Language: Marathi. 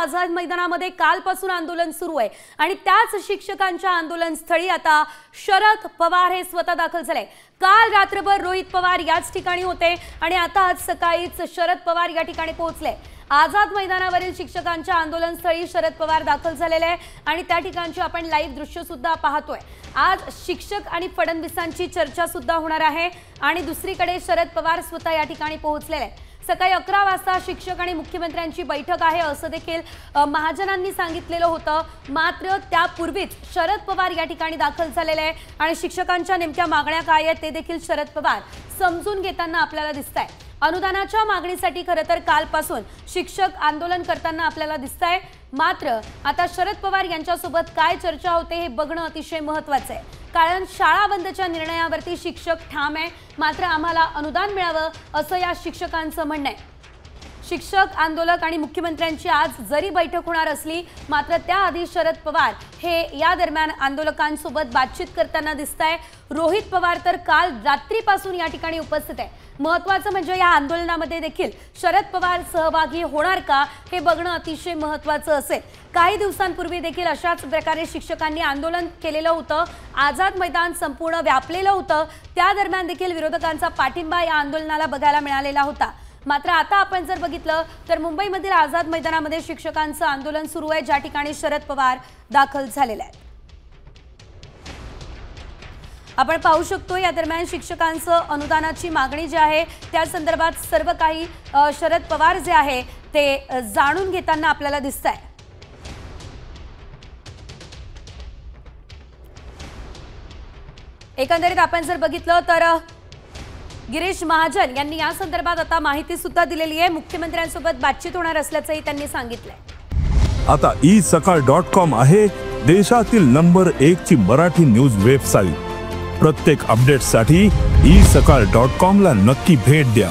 आझाद मैदानामध्ये कालपासून आंदोलन सुरू आहे आणि त्याच शिक्षकांच्या आंदोलनस्थळी आता शरद पवार हे स्वतः दाखल झाले। काल रात्रभर रोहित पवार याच ठिकाणी होते आणि आता आज सकाळीच शरद पवार या ठिकाणी पोहोचले। आझाद मैदानावरील शिक्षकांच्या आंदोलनस्थळी शरद पवार दाखल झालेले आहे आणि त्या ठिकाणची आपण लाईव्ह दृश्य सुद्धा पाहतोय। आज शिक्षक आणि फडणवीसांची चर्चा सुद्धा होणार आहे आणि दुसरीकडे शरद पवार स्वतः या ठिकाणी पोहोचलेले आहेत। सकाळी 11 वाजता शिक्षक आणि मुख्यमंत्र्यांची बैठक आहे असं देखील महाजनांनी सांगितलेलं होतं। मात्र त्यापूर्वीच शरद पवार या ठिकाणी दाखल झालेले आहे आणि शिक्षकांच्या नेमक्या मागण्या काय आहेत ते देखील शरद पवार समजून घेताना आपल्याला दिसतंय। अनुदानाच्या मागणीसाठी खरं तर कालपासून शिक्षक आंदोलन करताना आपल्याला दिसतंय। मात्र आता शरद पवार यांच्यासोबत काय चर्चा होते हे बघणं अतिशय महत्त्वाचं आहे, कारण शाळा बंदच्या निर्णयावरती शिक्षक ठाम आहे। मात्र आम्हाला अनुदान मिळावं असं या शिक्षकांचं म्हणणं आहे। शिक्षक आंदोलक आणि मुख्यमंत्र्यांची आज जरी बैठक होणार असली मात्र त्याआधी शरद पवार हे या दरम्यान आंदोलकांसोबत बातचीत करताना दिसताय। रोहित पवार तर काल रात्रीपासून या ठिकाणी उपस्थित आहे। महत्त्वाचं म्हणजे या आंदोलनामध्ये देखील शरद पवार सहभागी होणार का हे बघणं अतिशय महत्त्वाचं असेल। काही दिवसांपूर्वी देखील अशाच प्रकारे शिक्षकांनी आंदोलन केलेलं होतं, आझाद मैदान संपूर्ण व्यापलेलं होतं। त्या दरम्यान देखील विरोधकांचा पाठिंबा या आंदोलनाला बघायला मिळालेला होता। मात्र आता आपण जर बघितलं तर मुंबईमधील आझाद मैदानामध्ये शिक्षकांचं आंदोलन सुरू आहे, ज्या ठिकाणी शरद पवार दाखल झालेले आहेत। आपण पाहू शकतो या दरम्यान शिक्षकांचं अनुदानाची मागणी जी आहे त्या संदर्भात सर्व काही शरद पवार जे आहे ते जाणून घेताना आपल्याला दिसतंय। एकंदरीत आपण जर बघितलं तर गिरीश महाजन यांनी या संदर्भात आता माहिती सुद्धा दिलेली आहे। मुख्यमंत्र्यांसोबत बातचीत होणार असल्याचंही त्यांनी सांगितलंय। आता isakal.com आहे देशातील नंबर 1 ची मराठी न्यूज वेबसाईट। प्रत्येक अपडेटसाठी isakal.com ला नक्की भेट द्या।